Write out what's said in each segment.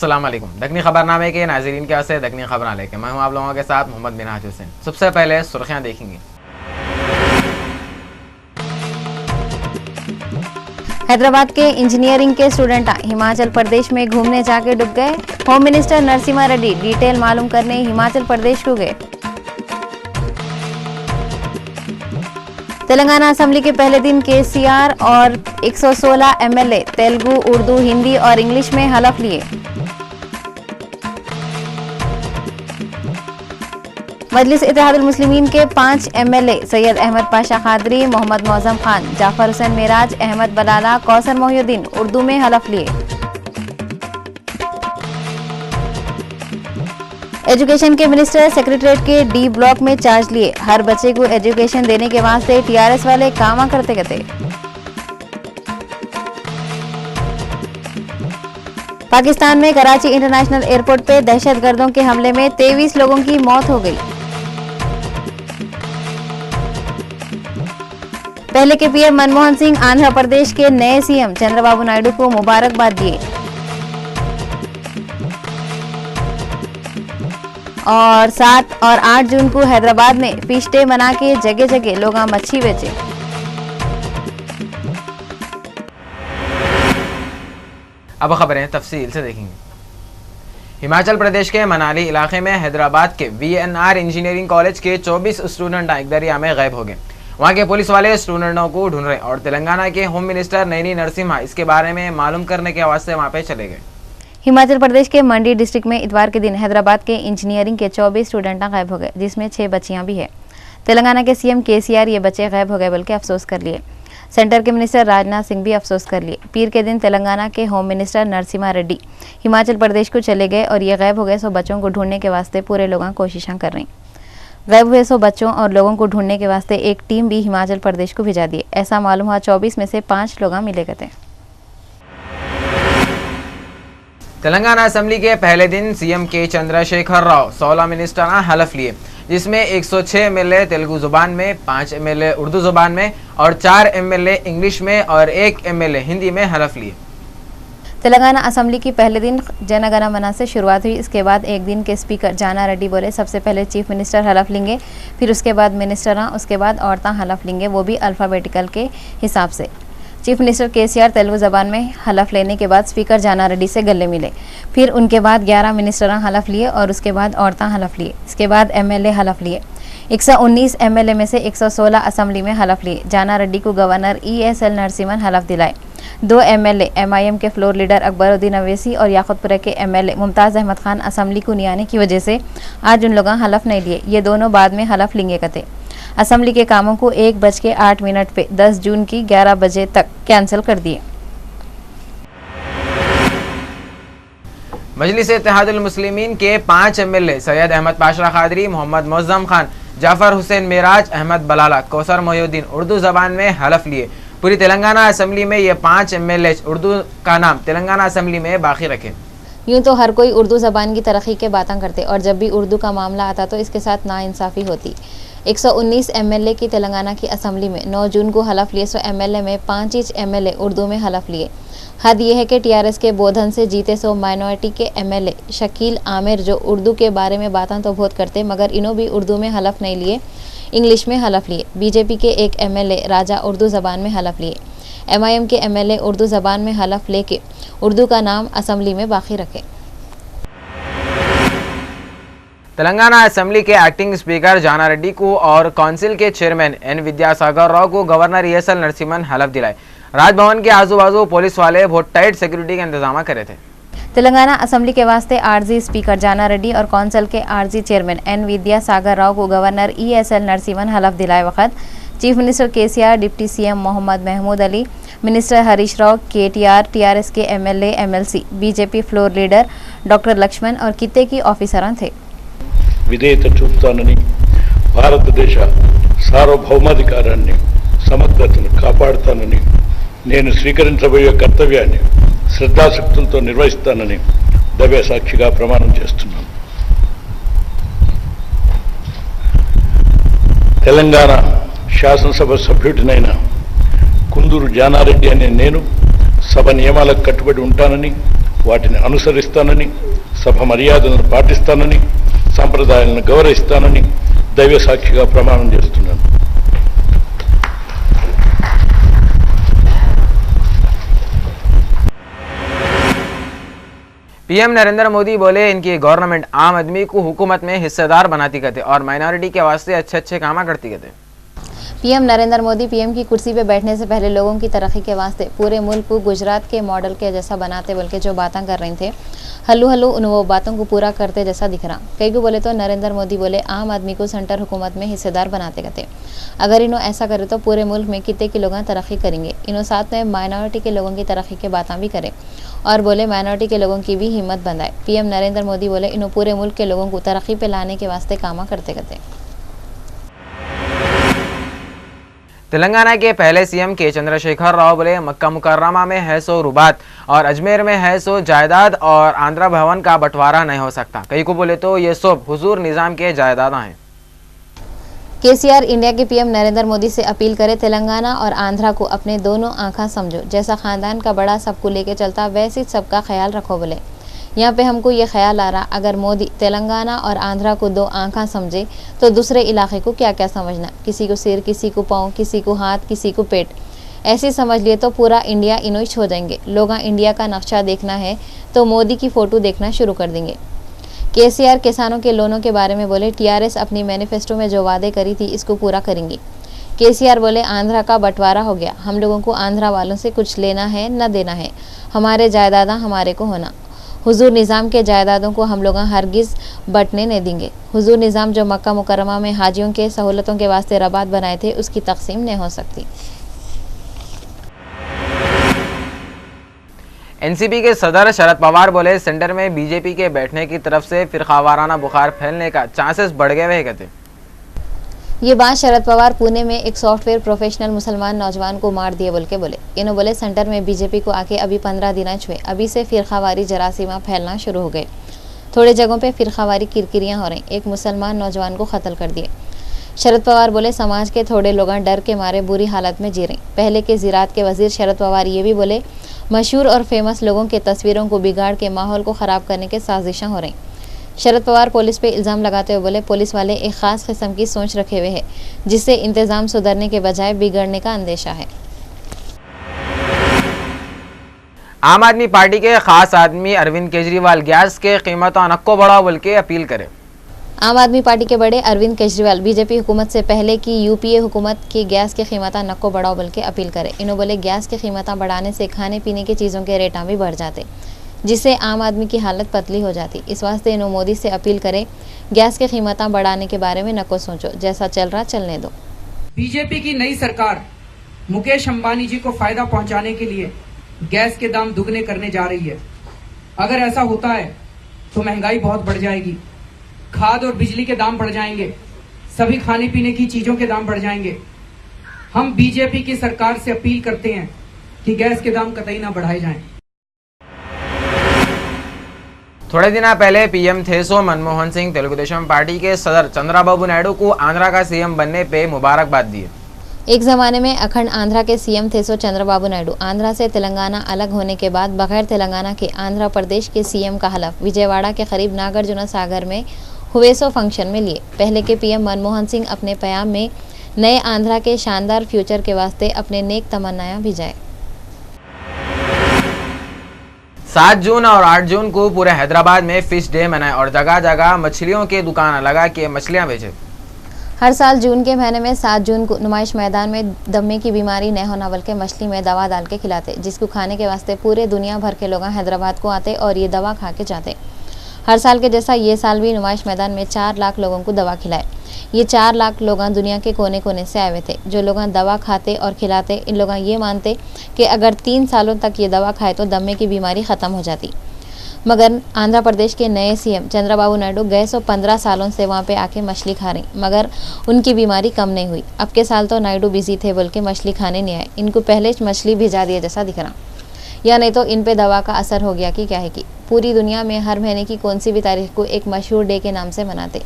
अस्सलाम वालेकुम। दखनी खबरनामे के नाज़रीन के वास्ते दखनी खबर लेके मैं हूं आप लोगों के साथ मोहम्मद मिनहाज हुसैन। सबसे पहले सुर्खियां देखेंगे। हैदराबाद के इंजीनियरिंग के स्टूडेंट हिमाचल प्रदेश में घूमने जाके डूब गए। Home minister Narasimha Reddy detail मालूम करने हिमाचल प्रदेश को गए। तेलंगाना असेंबली के पहले दिन केसीआर और 116 एमएलए तेलुगु, उर्दू, हिंदी और इंग्लिश में हलफ लिए। मजलिस इत्तेहादुल मुस्लिमीन के 5 एमएलए सैयद अहमद पाशा कादरी, मोहम्मद मौजम खान, जाफर हुसैन मेराज, अहमद बलाला, कौसर मोहिउद्दीन उर्दू में हलफ लिए। एजुकेशन के मिनिस्टर सेक्रेटरीट के डी ब्लॉक में चार्ज लिए। हर बच्चे को एजुकेशन देने के वास्ते टीआरएस वाले काम करते करते। पाकिस्तान में कराची इंटरनेशनल एयरपोर्ट पे दहशतगर्दों के हमले में 23 लोगों की मौत हो गई। पहले के पीएम मनमोहन सिंह आंध्र प्रदेश के नए सीएम चंद्रबाबू नायडू को मुबारकबाद दिए। और 7 और 8 जून को हैदराबाद में फिश डे मना के जगह जगह लोग मच्छी बेचे। अब खबरें तफसील से देखेंगे। हिमाचल प्रदेश के मनाली इलाके में हैदराबाद के वीएनआर इंजीनियरिंग कॉलेज के 24 स्टूडेंट एक दरिया में गायब हो गए। वहां के पुलिस वाले स्टूडेंटों को ढूंढ रहे और तेलंगाना के होम मिनिस्टर नयनी नरसिम्हा इसके बारे में मालूम करने के वास्ते वहां पे चले गए। हिमाचल प्रदेश के मंडी डिस्ट्रिक्ट में इतवार के दिन हैदराबाद के इंजीनियरिंग के 24 स्टूडेंट गायब हो गए, जिसमें 6 बच्चियां भी है। तेलंगाना के सीएम केसीआर ये बच्चे गायब हो गए बल्कि अफसोस कर लिए। सेंटर के मिनिस्टर राजनाथ सिंह भी अफसोस कर लिए। पीर के दिन तेलंगाना के होम मिनिस्टर नरसिम्हा रेड्डी हिमाचल प्रदेश को चले गए और ये गायब हो गए 100 बच्चों को ढूंढने के वास्ते पूरे लोग कोशिशें कर रही। गायब हुए 100 बच्चों और लोगों को ढूंढने के वास्ते एक टीम भी हिमाचल प्रदेश को भिजा दी। ऐसा मालूम हुआ 24 में से 5 लोग मिले गए थे। तेलंगाना असेंबली के पहले दिन सीएम के चंद्रशेखर राव 16 मिनिस्टर हलफ लिए, जिसमें 106 एमएलए तेलुगु जुबान में, 5 एमएलए उर्दू जुबान में और 4 एमएलए इंग्लिश में और 1 एमएलए हिंदी में हलफ लिए। तेलंगाना असेंबली की पहले दिन जनगणना मना से शुरुआत हुई। इसके बाद एक दिन के स्पीकर जाना रेड्डी बोले सबसे पहले चीफ मिनिस्टर हलफ लेंगे, फिर उसके बाद मिनिस्टर, उसके बाद औरतें हलफ लेंगे, वो भी अल्फ़ाबेटिकल के हिसाब से। चीफ मिनिस्टर केसीआर तेलुगु जबान में हलफ लेने के बाद स्पीकर जाना रेड्डी से गले मिले। फिर उनके बाद 11 मिनिस्टर हलफ लिए और उसके बाद औरतें हलफ लिए। इसके बाद एमएलए हलफ लिए। 119 एमएलए में से 116 असेंबली में हलफ लिए। जाना रेड्डी को गवर्नर ESL नरसिम्हन हलफ दिलाए। 2 एमएलए MIM के फ्लोर लीडर अकबरुद्दीन अवैसी और याकूतपुरा के एमएलए मुमताज़ अहमद खान असेंबली को नहीं आने की वजह से आज उन लोगों हलफ नहीं लिए। ये दोनों बाद में हलफ लेंगे कते। असेंबली के कामों को 1:08 पे 10 जून की 11 बजे तक कैंसिल कर दिए। मजलिस इत्तेहादुल मुस्लिमीन के 5 एमएलए सैयद अहमद पाशा कादरी, मोहम्मद मौजम खान, जाफर हुसैन मेराज, अहमद बलाला, कौसर मोहिउद्दीन उर्दू जबान में हलफ लिए। पूरी तेलंगाना असेंबली में ये 5 एमएलए उर्दू का नाम तेलंगाना असेंबली में बाकी रखे। यूँ तो हर कोई उर्दू ज़बान की तरक्की के बातें करते और जब भी उर्दू का मामला आता तो इसके साथ नाइंसाफ़ी होती। 119 एमएलए की तेलंगाना की असेंबली में 9 जून को हलफ लिए। 100 एमएलए में 5 एमएलए उर्दू में हलफ लिए। हद यह है कि टीआरएस के बोधन से जीते 100 माइनॉरिटी के एमएलए शकील आमिर जो उर्दू के बारे में बातें तो बहुत करते मगर इन्हों भी उर्दू में हलफ नहीं लिए, इंग्लिश में हलफ लिए। बीजेपी के एक एमएलए राजा उर्दू ज़बान में हलफ लिए। MIM के एमएलए उर्दू ज़बान में हलफ लेके उर्दू का नाम असेंबली में बाकी रखे। तेलंगाना असेंबली के एक्टिंग स्पीकर जाना रेड्डी को और काउंसिल के चेयरमैन N विद्यासागर राव को गवर्नर ESL नरसिम्हन हलफ दिलाए। राजभवन के आजू बाजू पुलिस वाले बहुत टाइट सिक्योरिटी का इंतजाम करे थे। तेलंगाना असेंबली के वास्ते आरजी स्पीकर जाना रेड्डी और काउंसिल के आरजी चेयरमैन N विद्यासागर राव को गवर्नर ESL नरसिम्हन हलफ दिलाए वक्त chief minister KCR, deputy CM Mohammed Mahmood Ali, minister Harish Rao, KTR, TRS के MLA MLC, BJP floor leader doctor Laxman और किते की ऑफिसरां थे। విధేయత చూపుతానని భారతదేశ సార్వభౌమాధికారాన్ని సమగ్రతను కాపాడుతానని నేను స్వీకరించబోయే కర్తవ్యాన్ని శ్రద్ధాశక్తులతో నిర్వహిస్తానని దైవ సాక్షిగా ప్రమాణం చేస్తున్నాను। తెలంగాణ శాసనసభ సభ్యుడినైన కుందూరు జానారెడ్డి అనే నేను సభ నియమాలకు కట్టుబడి ఉంటానని వాటిని అనుసరిస్తానని, సభ మర్యాదలను పాటిస్తానని, సంప్రదాయాలను గౌరవిస్తానని దైవ సాక్షిగా ప్రమాణం చేస్తున్నాను. पीएम नरेंद्र मोदी बोले इनकी गवर्नमेंट आम आदमी को हुकूमत में हिस्सेदार बनाती कहते और माइनॉरिटी के वास्ते अच्छे अच्छे काम करती कहते। पीएम नरेंद्र मोदी पीएम की कुर्सी पे बैठने से पहले लोगों की तरक्की के वास्ते पूरे मुल्क को गुजरात के मॉडल के जैसा बनाते बोल के जो बातें कर रहे थे, हल्लू हल्लू उन वो बातों को पूरा करते जैसा दिख रहा। कई को बोले तो नरेंद्र मोदी बोले आम आदमी को सेंटर हुकूमत में हिस्सेदार बनाते कहते। अगर इन्हों ऐसा करे तो पूरे मुल्क में कितने के लोग तरक्की करेंगे। इन्हों साथ में माइनॉरिटी के लोगों की तरक्की के बातें भी करे और बोले माइनॉरिटी के लोगों की भी हिम्मत बंधाए। पीएम नरेंद्र मोदी बोले इन्हों पूरे मुल्क के लोगों को तरक्की पे लाने के वास्ते काम करते कहते। तेलंगाना के पहले सीएम के चंद्रशेखर राव बोले मक्का मुकर्रमा में है सो रुबात और अजमेर में है सो जायदाद और आंध्रा भवन का बंटवारा नहीं हो सकता। कई को बोले तो ये सब हुजूर निजाम के जायदाद हैं। केसीआर इंडिया के पीएम नरेंद्र मोदी से अपील करे तेलंगाना और आंध्रा को अपने दोनों आंखा समझो। जैसा खानदान का बड़ा सबको लेके चलता वैसे सबका ख्याल रखो। बोले यहाँ पे हमको ये ख्याल आ रहा अगर मोदी तेलंगाना और आंध्रा को दो आंखा समझे तो दूसरे इलाके को क्या क्या समझना। किसी को सिर, किसी को पाँव, किसी को हाथ, किसी को पेट, ऐसे समझ लिए तो पूरा इंडिया इनोइच हो जाएंगे। लोग इंडिया का नक्शा देखना है तो मोदी की फ़ोटो देखना शुरू कर देंगे। केसीआर किसानों के लोनों के बारे में बोले टीआरएस अपनी मैनिफेस्टो में जो वादे करी थी इसको पूरा करेंगी। केसीआर बोले आंध्रा का बंटवारा हो गया, हम लोगों को आंध्रा वालों से कुछ लेना है न देना है, हमारे जायदादा हमारे को होना। हुजूर निज़ाम के जायदादों को हम लोग हरगिज़ बंटने नहीं देंगे। हुजूर निज़ाम जो मक्का मुकर्रमा में हाजियों के सहूलतों के वास्ते रबात बनाए थे उसकी तकसीम नहीं हो सकती। एनसीपी के सदर शरद पवार बोले सेंटर में बीजेपी के बैठने की तरफ से फिरकावाराना बुखार फैलने का चांसेस बढ़ गए हुए कहते। ये बात शरद पवार पुणे में एक सॉफ्टवेयर प्रोफेशनल मुसलमान नौजवान को मार दिए बोल के बोले। इन्होंने बोले सेंटर में बीजेपी को आके अभी 15 दिन हुए, अभी से फिरकावारी जरासीमा फैलना शुरू हो गए। थोड़े जगहों पे फिरकावारी किरकिरियां हो रही, एक मुसलमान नौजवान को कत्ल कर दिए। शरद पवार बोले समाज के थोड़े लोग डर के मारे बुरी हालत में जी रहे। पहले के ज़राअत के वजीर शरद पवार ये भी बोले मशहूर और फेमस लोगों के तस्वीरों को बिगाड़ के माहौल को ख़राब करने के साजिशें हो रही। शरद पवार पुलिस पे इल्ज़ाम लगाते हुए बोले पुलिस वाले एक ख़ास किस्म की सोच रखे हुए हैं जिससे इंतज़ाम सुधरने के बजाय बिगड़ने का अंदेशा है। आम आदमी पार्टी के खास आदमी अरविंद केजरीवाल गैस के कीमतों नक्को बढ़ाओ बोल के अपील करे। आम आदमी पार्टी के बड़े अरविंद केजरीवाल बीजेपी हुकूमत से पहले की यूपीए हुकूमत की गैस की कीमतें नक्को बढ़ाओ बोल के अपील करे। इन्होंने बोले गैस की कीमतें बढ़ाने से खाने पीने की चीज़ों के रेटा भी बढ़ जाते जिससे आम आदमी की हालत पतली हो जाती। इस वास्ते इन्होंने मोदी से अपील करे गैस की कीमतें बढ़ाने के बारे में नको सोचो, जैसा चल रहा चलने दो। बीजेपी की नई सरकार मुकेश अंबानी जी को फायदा पहुंचाने के लिए गैस के दाम दुगने करने जा रही है। अगर ऐसा होता है तो महंगाई बहुत बढ़ जाएगी, खाद और बिजली के दाम बढ़ जाएंगे, सभी खाने पीने की चीजों के दाम बढ़ जाएंगे। हम बीजेपी की सरकार से अपील करते हैं कि गैस के दाम कतई ना बढ़ाए जाएं। थोड़े दिन पहले पीएम थे सो मनमोहन सिंह तेलुगुदेशम पार्टी के सदर चंद्रबाबू नायडू को आंध्रा का सीएम बनने पे मुबारकबाद दिए। एक ज़माने में अखंड आंध्रा के सीएम थे सो चंद्रबाबू नायडू आंध्रा से तेलंगाना अलग होने के बाद बगैर तेलंगाना के आंध्र प्रदेश के सीएम का हलफ विजयवाड़ा के करीब नागार्जुन सागर में हुए सो फंक्शन में लिए। पहले के पीएम मनमोहन सिंह अपने प्याम में नए आंध्रा के शानदार फ्यूचर के वास्ते अपने नेक तमन्नाएं भिजाए। 7 जून और 8 जून को पूरे हैदराबाद में फिश डे मनाए और जगह जगह मछलियों की दुकान लगा के मछलियां बेचे। हर साल जून के महीने में 7 जून को नुमाइश मैदान में दमे की बीमारी न होना बल्कि मछली में दवा डाल के खिलाते जिसको खाने के वास्ते पूरे दुनिया भर के लोग हैदराबाद को आते और ये दवा खा के जाते। हर साल के जैसा ये साल भी नुमाइश मैदान में 4 लाख लोगों को दवा खिलाए। ये 4 लाख लोग दुनिया के कोने कोने से आए हुए थे। जो लोग दवा खाते और खिलाते इन लोग ये मानते कि अगर 3 सालों तक ये दवा खाए तो दमे की बीमारी ख़त्म हो जाती। मगर आंध्र प्रदेश के नए सीएम चंद्रबाबू नायडू गए 15 सालों से वहाँ पे आके मछली खा रही मगर उनकी बीमारी कम नहीं हुई। अब के साल तो नायडू बिजी थे बोल के मछली खाने नहीं आए। इनको पहले मछली भिजा दिया जैसा दिख रहा, या नहीं तो इन पे दवा का असर हो गया कि क्या है कि पूरी दुनिया में हर महीने की कौन सी भी तारीख को एक मशहूर डे के नाम से मनाते।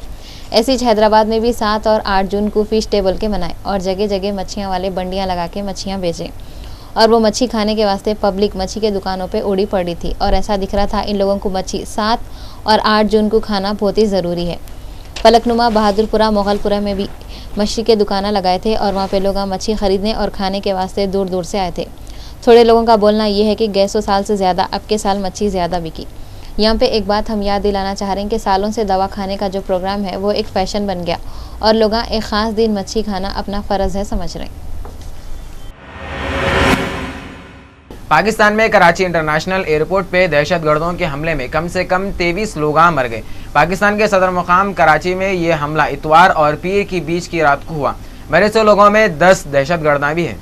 ऐसे ही हैदराबाद में भी 7 और 8 जून को फिश डे बोल के मनाए और जगह जगह मच्छियाँ वाले बंडियाँ लगा के मच्छियाँ बेचे और वो मच्छी खाने के वास्ते पब्लिक मच्छी के दुकानों पे उड़ी पड़ी थी और ऐसा दिख रहा था इन लोगों को मच्छी 7 और 8 जून को खाना बहुत ही ज़रूरी है। फलकनुमा, बहादुरपुरा, मोगलपुरा में भी मछली के दुकाना लगाए थे और वहाँ पे लोग मच्छी खरीदने और खाने के वास्ते दूर दूर से आए थे। थोड़े लोगों का बोलना ये है कि गए 100 साल से ज़्यादा अब के साल मच्छी ज़्यादा बिकी। यहाँ पे एक बात हम याद दिलाना चाह रहे हैं कि सालों से दवा खाने का जो प्रोग्राम है वो एक फ़ैशन बन गया और लोग एक ख़ास दिन मच्छी खाना अपना फ़र्ज़ है समझ रहे हैं। पाकिस्तान में कराची इंटरनेशनल एयरपोर्ट पे दहशतगर्दों के हमले में कम से कम 23 लोग मर गए। पाकिस्तान के सदर मुकाम कराची में ये हमला इतवार और पीर की बीच की रात को हुआ। मरे 100 लोगों में 10 दहशतगर्द भी हैं।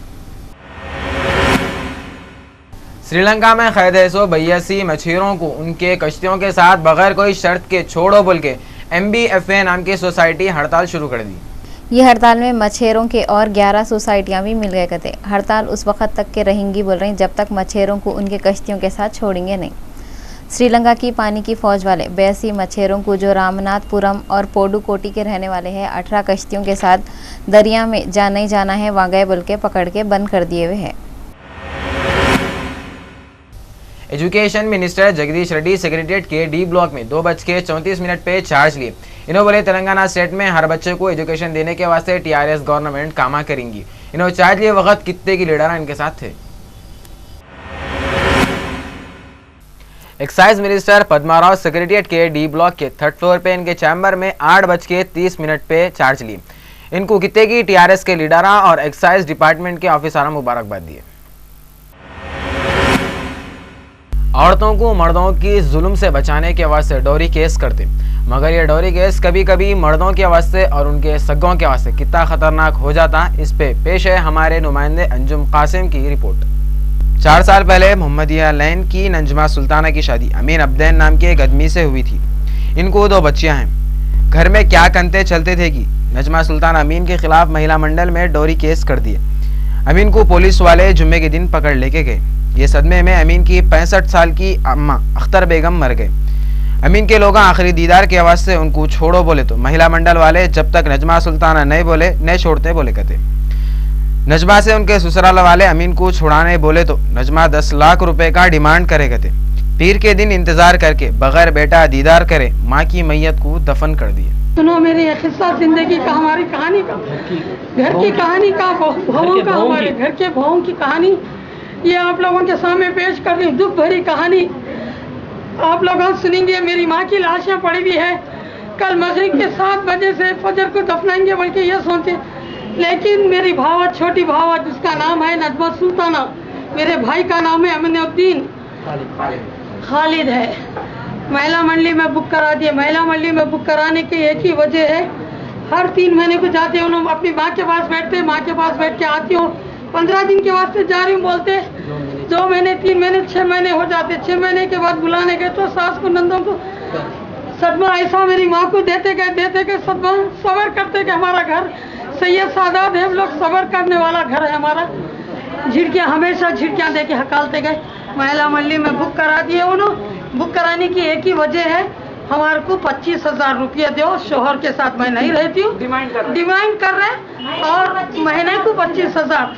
श्रीलंका में कैद 182 मछुआरों को उनके कश्तियों के साथ बगैर कोई शर्त के छोड़ो बोल के MBFA नाम की सोसाइटी हड़ताल शुरू कर दी। ये हड़ताल में मछेरों के और 11 सोसाइटियां भी मिल गए थे। हड़ताल उस वक्त तक के रहेंगी बोल रही जब तक मछेरों को उनके कश्तियों के साथ छोड़ेंगे नहीं। श्रीलंका की पानी की फौज वाले 82 मछेरों को जो रामनाथपुरम और पोडुकोटी के रहने वाले हैं 18 कश्तियों के साथ दरिया में जाना ही जाना है वहाँ गए बोल के पकड़ के बंद कर दिए हुए हैं। Education minister Jagdish Reddy secretariat के D ब्लॉक में 2:34 पे चार्ज लिए। इन्होंने बोले तेलंगाना स्टेट में हर बच्चे को एजुकेशन देने के वास्ते TRS गवर्नमेंट कामा करेंगी। इन्होंने चार्ज लिए वक्त कितने की लीडर इनके साथ थे। एक्साइज मिनिस्टर पद्माराव सेक्रेटरीट के D ब्लॉक के 3rd फ्लोर पे इनके चैम्बर में 8:30 पे चार्ज लिए। इनको कितने की TRS के लीडरा और एक्साइज डिपार्टमेंट के ऑफिसर मुबारकबाद दिए। औरतों को मर्दों की जुल्म से बचाने के वास्ते डोरी केस करते, मगर ये डोरी केस कभी कभी मर्दों के वास्ते और उनके सगों के वास्ते कितना खतरनाक हो जाता। इस पे पेश है हमारे नुमाइंदे अंजुम कासिम की रिपोर्ट। 4 साल पहले मोहम्मदिया लैन की नंजमा सुल्ताना की शादी अमीन अब्दैन नाम के एक आदमी से हुई थी। इनको 2 बच्चियां हैं। घर में क्या कंते चलते थे कि नजमा सुल्तान अमीन के खिलाफ महिला मंडल में डोरी केस कर दिए। अमीन को पुलिस वाले जुम्मे के दिन पकड़ लेके गए। ये सदमे में अमीन की 65 साल की अम्मा अख्तर बेगम मर गए। अमीन के लोग आखिरी दीदार के आवाज से उनको छोड़ो बोले तो महिला मंडल वाले जब तक नजमा सुल्ताना नहीं बोले नहीं छोड़ते बोले कहते। नजमा से उनके ससुराल वाले अमीन को छुड़ाने बोले तो नजमा 10 लाख रुपए का डिमांड करे कहते। पीर के दिन इंतजार करके बगैर बेटा दीदार करे माँ की मैयत को दफन कर दिए। सुनो मेरे ये किस्सा जिंदगी का, हमारी कहानी का, घर की कहानी का, बहुओं का, हमारे घर के बहुओं की कहानी ये आप लोगों के सामने पेश कर रही हूँ। दुख भरी कहानी आप लोग सुनेंगे। मेरी माँ की लाशें पड़ी हुई है। कल मगरिब के 7 बजे से फजर को दफनाएंगे बल्कि ये सोचे, लेकिन मेरी भावत, छोटी भावत जिसका नाम है नजमा सुल्ताना, मेरे भाई का नाम है अमीनुद्दीन खालिद है। महिला मंडली में बुक करा दिए। महिला मंडली में बुक कराने की एक ही वजह है, हर 3 महीने को जाते हैं उन्होंने अपनी माँ के पास बैठते, माँ के पास बैठ के आती हूँ। 15 दिन के वास्ते जा रही हूँ बोलते, 2 महीने, 3 महीने, 6 महीने हो जाते। 6 महीने के बाद बुलाने गए तो सास को, नंदों को सदमा ऐसा मेरी माँ को देते गए सदमा। सबर करते कि हमारा घर सैयद सादात है, हम लोग सबर करने वाला घर है हमारा। झिड़कियाँ हमेशा झिड़कियाँ दे के हकालते गए। महिला मंडली में बुक करा दिए उन्होंने। बुक कराने की एक ही वजह है, हमारे को 25,000 रुपया दो। शोहर के साथ मैं नहीं रहती हूँ, डिमांड कर रहे और महीने को 25,000।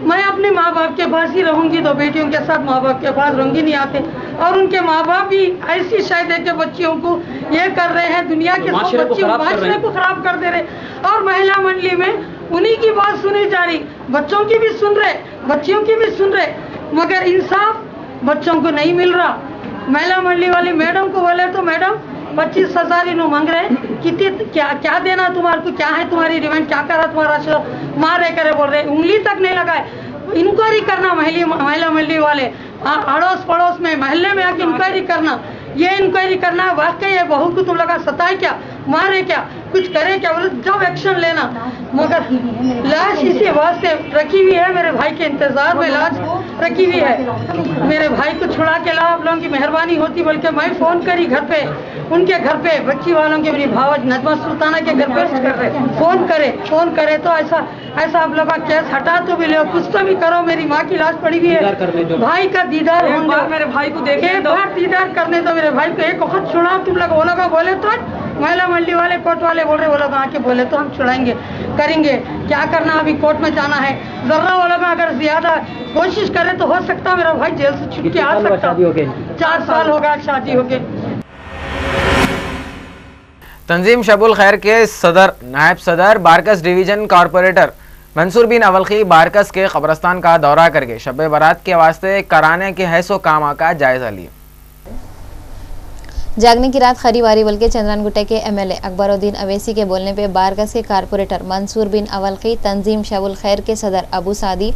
मैं अपने माँ बाप के पास ही रहूंगी, 2 बेटियों के साथ माँ बाप के पास रहूंगी नहीं आते। और उनके माँ बाप भी ऐसी शायद है कि बच्चियों को ये कर रहे हैं, दुनिया के सब बच्चियों माशरे को खराब कर दे रहे। और महिला मंडली में उन्हीं की बात सुनी जा रही, बच्चों की भी सुन रहे, बच्चियों की भी सुन रहे, मगर इंसाफ बच्चों को नहीं मिल रहा। महिला मंडली वाली मैडम को बोले तो मैडम 25,000 इन्हों मांग रहे, कितनी क्या देना तुम्हारे को, क्या है तुम्हारी डिमांड, क्या करा तुम्हारा मारे करे बोल रहे, उंगली तक नहीं लगाए। इंक्वायरी करना महिला मंडली वाले, अड़ोस पड़ोस में महल्ले में आके इंक्वायरी करना, ये इंक्वायरी करना वाकई ये बहू को तुम लगा सताए क्या, मारे क्या, कुछ करे क्या, बोले जब एक्शन लेना। मगर लाश इसी वास्ते रखी हुई है, मेरे भाई के इंतजार में लाश रखी हुई है। मेरे भाई को छुड़ा के लाओ, आप लोगों की मेहरबानी होती। बल्कि मैं फ़ोन करी घर पे, उनके घर पे, बच्ची वालों के, मेरी भावज नजमा सुल्ताना के घर पे कर रहे, फ़ोन करे तो ऐसा आप लोग का केस हटा तो भी लो, कुछ तो भी करो। मेरी माँ की लाश पड़ी हुई है, भाई का दीदार होगा, मेरे भाई को देखे, एक बार दीदार करने दो मेरे भाई को। एक वक्त छुड़ाओ तुम लोग, वो लोग बोले तो महिला मंडली वाले, कोर्ट वाले बोल रहे, वो लोग आके बोले तो हम छुड़ाएंगे। करेंगे। क्या करना, अभी कोर्ट में जाना है। जर्रा वाला में अगर ज्यादा कोशिश करे तो हो सकता मेरा भाई जेल से छूट के आ सकता। 4 साल हो गया शादी हो गई। तंजीम शबुल खैर के सदर नायब सदर बारकस डिवीजन कॉरपोरेटर मंसूर बिन अवलखी बारकस के कब्रस्तान का दौरा करके शब बारात के वास्ते कराने के हैसो कामा का जायजा लिया। जागने की रात खरीवारी बल्कि चंद्रानगुट्टे के एमएलए अकबरुद्दीन अवैसी के बोलने पे बारकस के कारपोरेटर मंसूर बिन अवलखी, तंजीम शबुल खैर के सदर अबू सादी,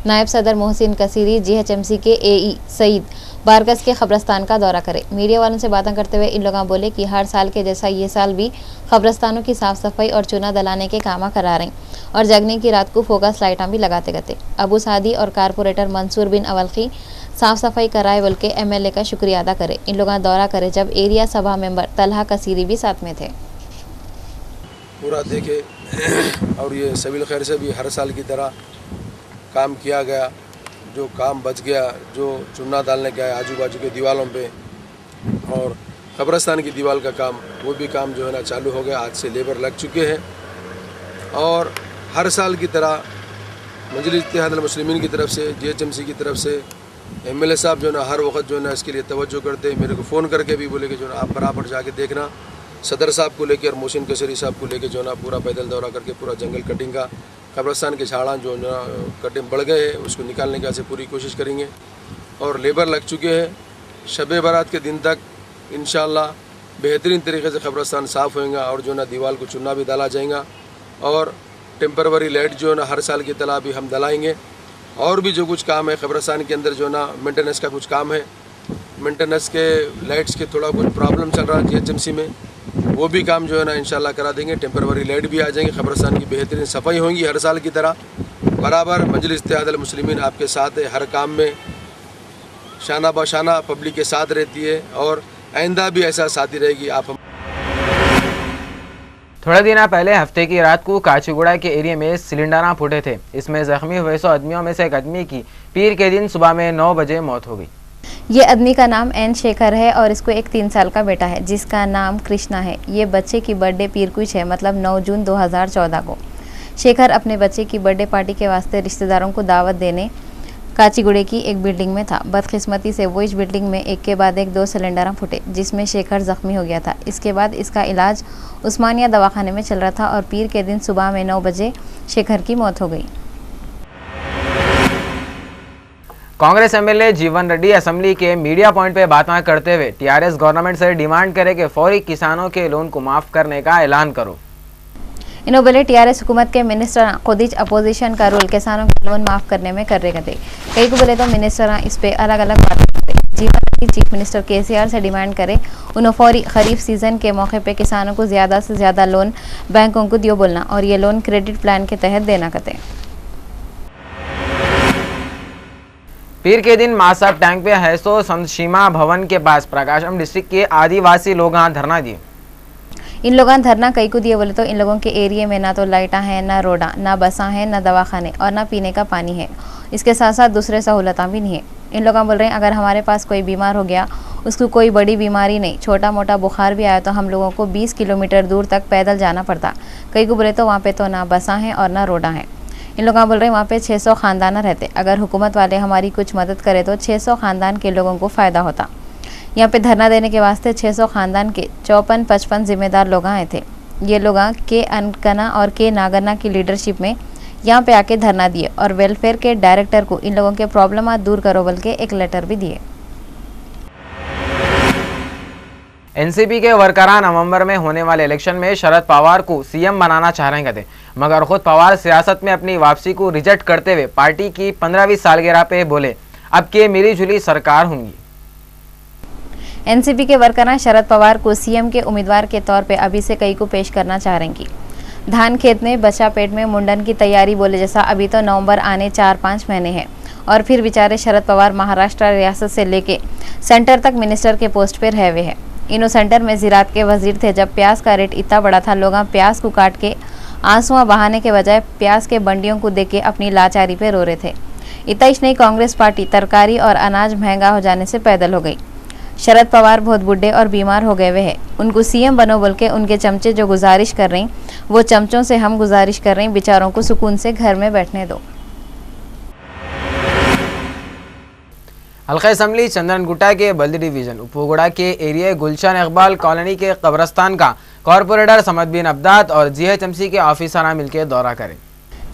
नायब सदर मोहसिन कसीरी, जीएचएमसी के एई सईद बारकस के कब्रस्तान का दौरा करे। मीडिया वालों से बातें करते हुए इन लोगों बोले कि हर साल के जैसा ये साल भी कब्रस्तानों की साफ सफाई और चूना दलाने के काम करा रहे और जगने की रात को फोकस लाइटां भी लगाते गए। अबू सादी और कारपोरेटर मंसूर बिन अवलखी साफ सफाई कराए बोल के एमएलए का शुक्रिया अदा करे। इन लोगों दौरा करे जब एरिया सभा मेंबर तलहा कसीरी भी साथ में थे। पूरा देखे और ये सबील खैर से भी हर साल की तरह काम किया गया। जो काम बच गया, जो चूना डालने का है आजू बाजू के दीवारों पे और कब्रस्तान की दीवार का काम, वो भी काम जो है ना चालू हो गया। आज से लेबर लग चुके हैं और हर साल की तरह मजलिस इत्तेहादुल मुस्लिमीन की तरफ से, जीएचएमसी की तरफ से एमएलए साहब जो है ना हर वक्त जो है ना इसके लिए तवज्जो करते हैं। मेरे को फ़ोन करके भी बोले कि जो है आप बराबर जाके देखना। सदर साहब को लेकर और मोहसिन कसीरी साहब को लेकर जो है ना पूरा पैदल दौरा करके पूरा जंगल कटिंग का, कब्रस्तान के झाड़ा जो ना कटिंग बढ़ गए हैं उसको निकालने की पूरी कोशिश करेंगे। और लेबर लग चुके हैं। शब बारात के दिन तक इंशाअल्लाह बेहतरीन तरीके से कब्रस्तान साफ़ होएगा और जो ना दीवार को चूना भी डाला जाएगा और टेम्पररी लाइट जो है ना हर साल की तरह भी हम डलाएँगे। और भी जो कुछ काम है कब्रस्तान के अंदर जो ना मेंटेनेंस का कुछ काम है, मेंटेनेंस के लाइट्स के थोड़ा कुछ प्रॉब्लम चल रहा है जीएचएमसी में, वो भी काम जो है ना इंशाल्लाह करा देंगे। टेम्पररी लाइट भी आ जाएंगे, कब्रस्तान की बेहतरीन सफाई होंगी हर साल की तरह। बराबर मजलिस इत्तेहादुल मुस्लिमीन आपके साथ है, हर काम में शाना बशाना पब्लिक के साथ रहती है और आइंदा भी ऐसा साथी रहेगी। आप थोड़े दिन पहले हफ्ते की रात को काचीगुड़ा के एरिया में सिलेंडर फूटे थे। इसमें जख्मी हुए 100 आदमियों में से एक आदमी की पीर के दिन सुबह में 9 बजे मौत हो गई। ये आदमी का नाम एन शेखर है और इसको एक 3 साल का बेटा है जिसका नाम कृष्णा है। ये बच्चे की बर्थडे पीर कुछ है, मतलब 9 जून 2014 को शेखर अपने बच्चे की बर्थडे पार्टी के वास्ते रिश्तेदारों को दावत देने काचीगुड़े की एक बिल्डिंग में था। बदकिस्मती से वो इस बिल्डिंग में एक के बाद एक 2 सिलेंडर फूटे जिसमें शेखर जख्मी हो गया था। इसके बाद इसका इलाज उस्मानिया दवाखाने में चल रहा था और पीर के दिन सुबह में 9 बजे शेखर की मौत हो गई। कांग्रेस एमएलए जीवन रेड्डी असेंबली के मीडिया पॉइंट पे बात करते हुए टीआरएस गवर्नमेंट से डिमांड करे कि फौरी किसानों के लोन को माफ करने का ऐलान करो। इन्हों बोले टीआरएस हुकूमत के मिनिस्टर खुद ही अपोजिशन का रोल किसानों के लोन माफ करने में कर रहे थे। कई को बोले तो मिनिस्टर इस पे अलग अलग बातें करते। जीवन रेड्डी चीफ मिनिस्टर केसीआर से डिमांड करे उन्होंने फौरी खरीफ सीजन के मौके पे किसानों को ज़्यादा से ज़्यादा लोन बैंकों को दियो बोलना और ये लोन क्रेडिट प्लान के तहत देना कहते। पीर के दिन मासाब टैंक पे हैसो संतशीमा भवन के पास प्रकाशम डिस्ट्रिक्ट के आदिवासी लोग धरना दिए। इन लोगों ने धरना कई को दिए बोले तो इन लोगों के एरिया में ना तो लाइटा हैं, ना रोडा, ना बसा हैं, ना दवाखाने और ना पीने का पानी है। इसके साथ साथ दूसरे सहूलतें भी नहीं है। इन लोग बोल रहे हैं अगर हमारे पास कोई बीमार हो गया, उसको कोई बड़ी बीमारी नहीं, छोटा मोटा बुखार भी आया तो हम लोगों को 20 किलोमीटर दूर तक पैदल जाना पड़ता। कई को बोले तो वहाँ पे तो ना बसा हैं और ना रोडा हैं। इन लोग बोल रहे हैं वहाँ पे 600 ख़ानदान रहते। अगर हुकूमत वाले हमारी कुछ मदद करें तो 600 ख़ानदान के लोगों को फ़ायदा होता। यहाँ पे धरना देने के वास्ते 600 ख़ानदान के 54-55 जिम्मेदार लोग आए थे। ये लोग के अनकना और के नागन्ना की लीडरशिप में यहाँ पे आके धरना दिए और वेलफेयर के डायरेक्टर को इन लोगों के प्रॉब्लम दूर करो बोल के एक लेटर भी दिए। एनसीपी के वर्करान नवंबर में होने वाले इलेक्शन में शरद पवार को सीएम बनाना चाह रहे थे, मगर खुद पवार सियासत में अपनी वापसी को रिजेक्ट करते हुए पार्टी की 15वीं सालगिरह पे बोले अब के मिली जुली सरकार होंगी। एनसीपी के वर्करान शरद पवार को सीएम के उम्मीदवार के तौर पे अभी से कई को पेश करना चाह रहे हैं। धान खेत में बचा पेट में मुंडन की तैयारी बोले जैसा अभी तो नवंबर आने 4-5 महीने हैं और फिर बेचारे शरद पवार महाराष्ट्र रियासत से लेके सेंटर तक मिनिस्टर के पोस्ट पर रहे हुए हैं। इन्हों सेंटर में ज़राअत के वजीर थे जब प्याज का रेट इतना बड़ा था। लोग प्याज को काट के आंसुआं बहाने के बजाय प्याज के बंडियों को देख के अपनी लाचारी पे रो रहे थे। इतना ही नहीं, कांग्रेस पार्टी तरकारी और अनाज महंगा हो जाने से पैदल हो गई। शरद पवार बहुत बूढ़े और बीमार हो गए हुए हैं, उनको सीएम बनो बोल के उनके चमचे जो गुजारिश कर रही, वो चमचों से हम गुजारिश कर रहे हैं बेचारों को सुकून से घर में बैठने दो। हल्का असम्बली चंदनगुट्टा के बल्दी डिवीजन उपगुड़ा के एरिया गुलशन इकबाल कॉलोनी के कब्रस्तान का कॉरपोरेटर समद बिन अब्दाद और जीएचएमसी के ऑफिसर मिलकर दौरा करें।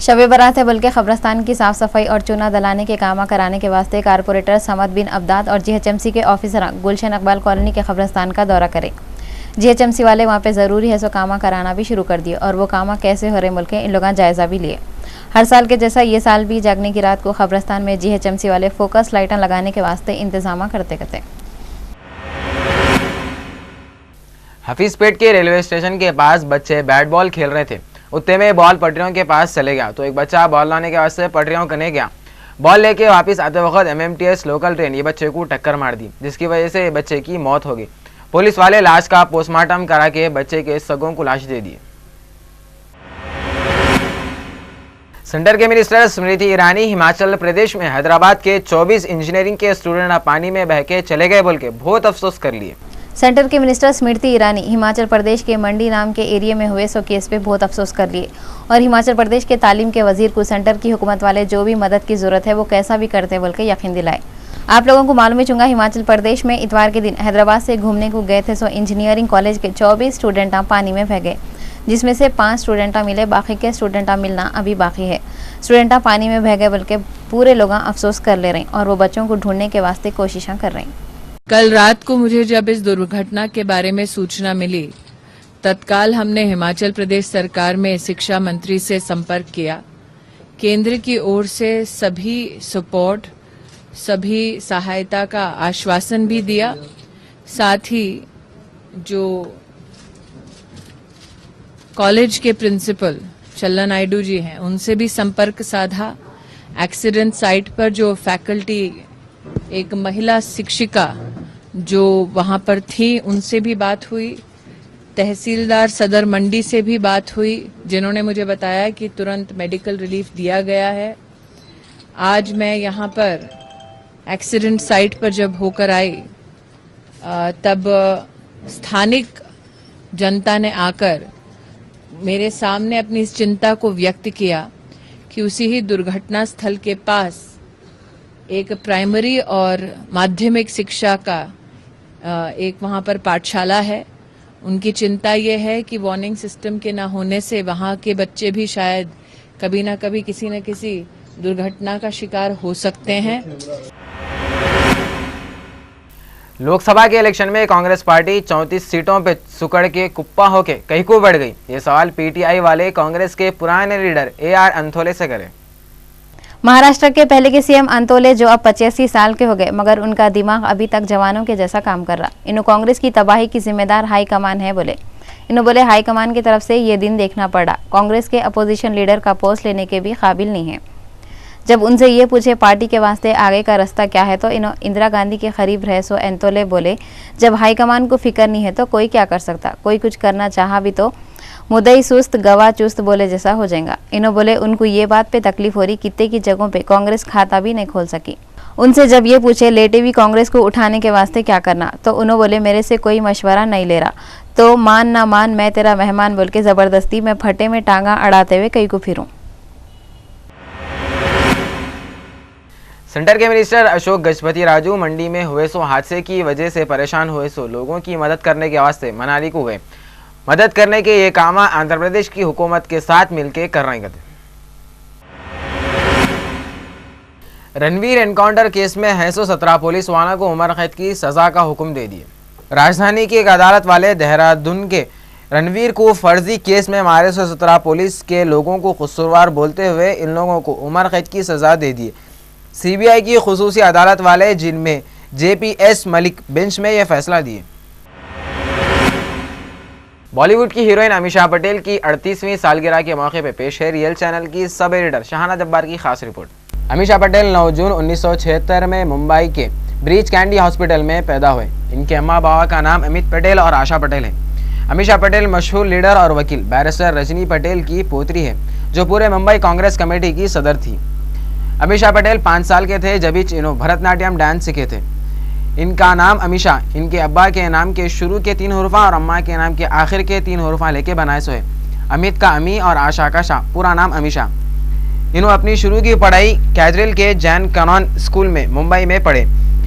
शब बारात है बल्कि कब्रस्तान की साफ सफाई और चूना दलाने के काम कराने के वास्ते कारपोरेटर समद बिन अब्दाद और जीएचएमसी के ऑफिसर गुलशन इकबाल कॉलोनी के कब्रस्तान का दौरा करें। जीएचएमसी वाले वहाँ पे ज़रूरी है सो कामा कराना भी शुरू कर दिए और वो कामा कैसे हो रहे मुल्क इन लोगों जायज़ा भी लिए। हर साल के जैसा ये साल भी जागने की रात को कब्रस्तान में जीएचएमसी वाले फोकस लाइटें लगाने के वास्ते इंतजाम करते करते। हफीजपेट के रेलवे स्टेशन के पास बच्चे बैट बॉल खेल रहे थे, उतने में बॉल पटरियों के पास चले गया तो एक बच्चा बॉल लाने के वास्ते पटरियों कने गया। बॉल लेके वापस आते वक्त एमएमटीएस लोकल ट्रेन ये बच्चे को टक्कर मार दी, जिसकी वजह से बच्चे की मौत हो गई। पुलिस वाले लाश का पोस्टमार्टम करा के बच्चे के सगों को लाश दे दिए। सेंटर के मिनिस्टर स्मृति ईरानी हिमाचल प्रदेश में हैदराबाद के 24 इंजीनियरिंग के स्टूडेंट पानी में बह के चले गए बोल के बहुत अफसोस कर लिए। सेंटर के मिनिस्टर स्मृति ईरानी हिमाचल प्रदेश के मंडी नाम के एरिया में हुए सो केस पे बहुत अफसोस कर लिए और हिमाचल प्रदेश के तालीम के वजीर को सेंटर की हुकूमत वाले जो भी मदद की जरूरत है वो कैसा भी करते बोल के यकीन दिलाए। आप लोगों को मालूम ही चूंगा हिमाचल प्रदेश में इतवार के दिन हैदराबाद से घूमने को गए थे सो इंजीनियरिंग कॉलेज के 24 स्टूडेंट पानी में बह गए, जिसमें से 5 स्टूडेंट मिले, बाकी के स्टूडेंट मिलना अभी बाकी है। स्टूडेंट पानी में बह गए बल्कि पूरे लोग अफसोस कर ले रहे हैं और वो बच्चों को ढूंढने के वास्ते कोशिशें कर रहे हैं। कल रात को मुझे जब इस दुर्घटना के बारे में सूचना मिली, तत्काल हमने हिमाचल प्रदेश सरकार में शिक्षा मंत्री से संपर्क किया। केंद्र की ओर से सभी सपोर्ट, सभी सहायता का आश्वासन भी दिया। साथ ही जो कॉलेज के प्रिंसिपल चल्ला नायडू जी हैं, उनसे भी संपर्क साधा। एक्सीडेंट साइट पर जो फैकल्टी, एक महिला शिक्षिका जो वहां पर थी, उनसे भी बात हुई। तहसीलदार सदर मंडी से भी बात हुई, जिन्होंने मुझे बताया कि तुरंत मेडिकल रिलीफ दिया गया है। आज मैं यहां पर एक्सीडेंट साइट पर जब होकर आई, तब स्थानिक जनता ने आकर मेरे सामने अपनी इस चिंता को व्यक्त किया कि उसी ही दुर्घटना स्थल के पास एक प्राइमरी और माध्यमिक शिक्षा का एक वहां पर पाठशाला है। उनकी चिंता ये है कि वार्निंग सिस्टम के ना होने से वहां के बच्चे भी शायद कभी ना कभी किसी न किसी दुर्घटना का शिकार हो सकते हैं। लोकसभा के इलेक्शन में कांग्रेस पार्टी 34 सीटों पे सुकड़ के कुप्पा होके कहीं को बढ़ गई। ये सवाल पीटीआई वाले कांग्रेस के पुराने लीडर AR अंथोले से करें। महाराष्ट्र के पहले के सीएम अंतोले जो अब 85 साल के हो गए, मगर उनका दिमाग अभी तक जवानों के जैसा काम कर रहा। इन्हों कांग्रेस की तबाही की जिम्मेदार हाईकमान है बोले। इन्हों बोले हाईकमान की तरफ से ये दिन देखना पड़ा, कांग्रेस के अपोजिशन लीडर का पोस्ट लेने के भी काबिल नहीं है। जब उनसे ये पूछे पार्टी के वास्ते आगे का रास्ता क्या है तो इन्हों इंदिरा गांधी के करीब रहे सो अंतोले बोले जब हाईकमान को फिक्र नहीं है तो कोई क्या कर सकता, कोई कुछ करना चाहा भी तो मुदई सुस्त गवा चुस्त बोले जैसा हो जाएगा। इन्हों बोले उनको ये बात पे तकलीफ हो रही, कितने की जगहों पे कांग्रेस खाता भी नहीं खोल सकी। उनसे जब ये पूछे लेटे हुई कांग्रेस को उठाने के वास्ते क्या करना, तो उन्होंने बोले मेरे से कोई मशवरा नहीं ले रहा, तो मान ना मान मैं तेरा मेहमान बोल के जबरदस्ती में फटे में टांगा अड़ाते हुए कहीं को फिरूं। सेंटर के मिनिस्टर अशोक गजपति राजू मंडी में हुए सो हादसे की वजह से परेशान हुए सो लोगों की मदद करने के वास्ते मनाली को गए। मदद करने के ये काम आंध्र प्रदेश की हुकूमत के साथ मिलकर कर रहे हैं। रणवीर एनकाउंटर केस में 117 पुलिस वालों को उम्र कैद की सजा का हुक्म दे दिए। राजधानी की एक अदालत वाले देहरादून के रणवीर को फर्जी केस में मारे 117 पुलिस के लोगों को कसूरवार बोलते हुए इन लोगों को उम्र कैद की सजा दे दी। सीबीआई की खुसूसी अदालत वाले जिनमें JPS मलिक बेंच में यह फैसला दिए। बॉलीवुड की हीरोइन अमीषा पटेल की 38वीं सालगिरह के मौके पर पेश है रियल चैनल की सब एडिटर शाहाना जब्बार की खास रिपोर्ट। अमीषा पटेल 9 जून 1976 में मुंबई के ब्रीच कैंडी हॉस्पिटल में पैदा हुए। इनके अम्मा बाबा का नाम अमित पटेल और आशा पटेल है। अमीषा पटेल मशहूर लीडर और वकील बैरिस्टर रजनी पटेल की पोत्री है, जो पूरे मुंबई कांग्रेस कमेटी की सदर थी। अमीषा पटेल 5 साल के थे जब इन्होंने भरतनाट्यम डांस सीखे थे। इनका नाम अमीशा इनके अब्बा के नाम के शुरू के 3 हुर्फा और अम्मा के नाम के आखिर के 3 हुर्फा लेके बनाए सो है। अमित का अमी और आशा का शाह, पूरा नाम अमीशा। इन्होंने अपनी शुरू की पढ़ाई कैथड्रल के जैन कनॉन स्कूल में मुंबई में पढ़े।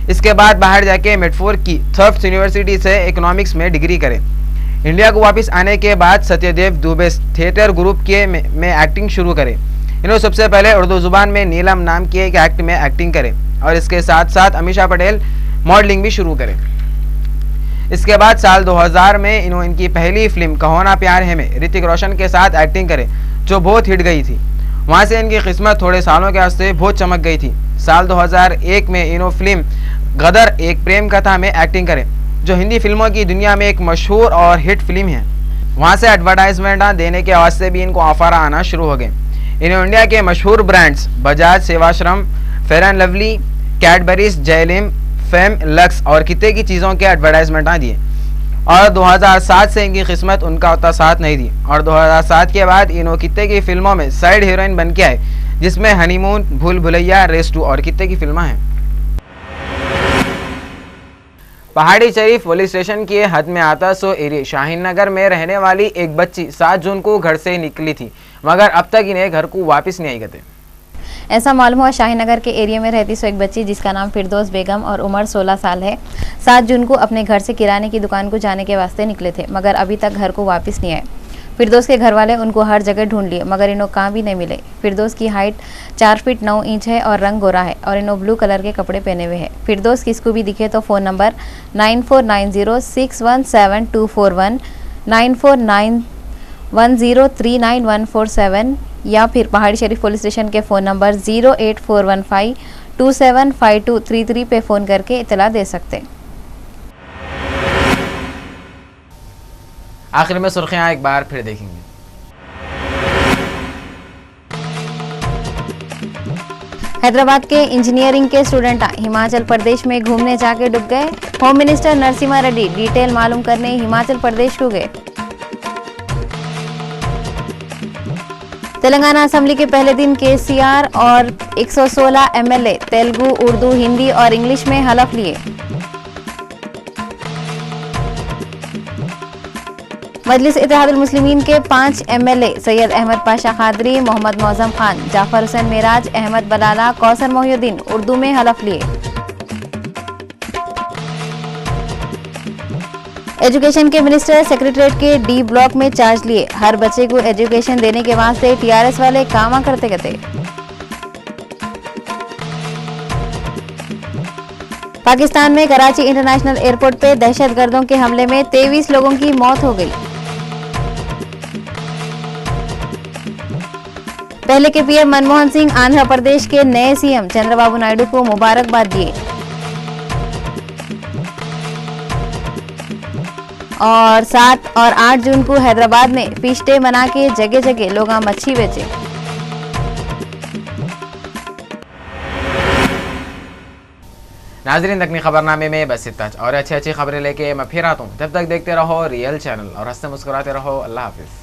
इसके बाद बाहर जाके मेटफोर की थफ्ट यूनिवर्सिटी से इकोनॉमिक्स में डिग्री करे। इंडिया को वापस आने के बाद सत्यदेव दुबे थिएटर ग्रुप के में एक्टिंग शुरू करे। इन्होंने सबसे पहले उर्दू जुबान में नीलम नाम के एक एक्ट में एक्टिंग करे और इसके साथ साथ अमीशा पटेल मॉडलिंग भी शुरू करे। इसके बाद साल 2000 में इन्होंने इनकी पहली फिल्म कहो ना प्यार है में ऋतिक रोशन के साथ एक्टिंग करे जो बहुत हिट गई थी। वहाँ से इनकी किस्मत थोड़े सालों के वास्ते बहुत चमक गई थी। साल 2001 में इन्होंने फिल्म गदर एक प्रेम कथा में एक्टिंग करे जो हिंदी फिल्मों की दुनिया में एक मशहूर और हिट फिल्म है। वहाँ से एडवर्टाइजमेंट देने के वास्ते भी इनको ऑफर आना शुरू हो गए। इन्होंने इंडिया के मशहूर brands Bajaj Sevashram, fair and lovely, Cadburys, जयलिम, फेम, लक्स और कितने की चीज़ों के एडवर्टाइजमेंट दिए। और 2007 से इनकी किस्मत उनका उतना साथ नहीं दी और 2007 के बाद इन्होंने कितने की फिल्मों में साइड हीरोइन बन के आए जिसमें हनीमून, भूल भुलैया, रेस 2 और कितने की फिल्में हैं। पहाड़ी शरीफ पुलिस स्टेशन के हद में आता सो एरिया शाहीन नगर में रहने वाली एक बच्ची 7 जून को घर से निकली थी मगर अब तक इन्हें घर को वापस नहीं आई गए। ऐसा मालूम हुआ शाहीन नगर के एरिया में रहती सो एक बच्ची जिसका नाम फिरदौस बेगम और उम्र 16 साल है 7 जून को अपने घर से किराने की दुकान को जाने के वास्ते निकले थे मगर अभी तक घर को वापस नहीं आए। फिरदौस के घर वाले उनको हर जगह ढूंढ लिए मगर इन्हों कहाँ भी नहीं मिले। फिरदौस की हाइट 4 फीट 9 इंच है और रंग गोरा है और इन्हों ब्लू कलर के कपड़े पहने हुए हैं। फिरदौस किसको भी दिखे तो फ़ोन नंबर 9490617241, 9491039147 या फिर पहाड़ी शरीफ पुलिस स्टेशन के फ़ोन नंबर 08415275233 पे फ़ोन करके इतला दे सकते। आखिर में सुर्खियां एक बार फिर देखेंगे। हैदराबाद के इंजीनियरिंग के स्टूडेंट हिमाचल प्रदेश में घूमने जाके डूब गए। Home minister Narasimha Reddy detail मालूम करने हिमाचल प्रदेश को गए। तेलंगाना असेंबली के पहले दिन केसीआर और 116 एमएलए तेलुगु, उर्दू, हिंदी और इंग्लिश में हलफ लिए। मजलिस इत्तेहादुल मुस्लिमीन के 5 एमएलए सैयद अहमद पाशा खादरी, मोहम्मद मौजम खान, जाफर हुसैन मेराज, अहमद बलाला, कौसर मोहिउद्दीन उर्दू में हलफ लिए। एजुकेशन के मिनिस्टर सेक्रेटरीट के डी ब्लॉक में चार्ज लिए। हर बच्चे को एजुकेशन देने के वास्ते टीआरएस वाले काम करते करते। पाकिस्तान में कराची इंटरनेशनल एयरपोर्ट पे दहशतगर्दों के हमले में 23 लोगों की मौत हो गई। पहले के पीएम मनमोहन सिंह आंध्र प्रदेश के नए सीएम चंद्रबाबू नायडू को मुबारकबाद दिए। और 7 और 8 जून को हैदराबाद में फिश डे मना के जगह जगह लोग मच्छी बेचे। नाजरीन, तकनी खबरनामे में बस इतना और अच्छी खबरें लेके मैं फिर आता हूँ। तब तक देखते रहो रियल चैनल और हंसते मुस्कुराते रहो। अल्लाह हाफिज।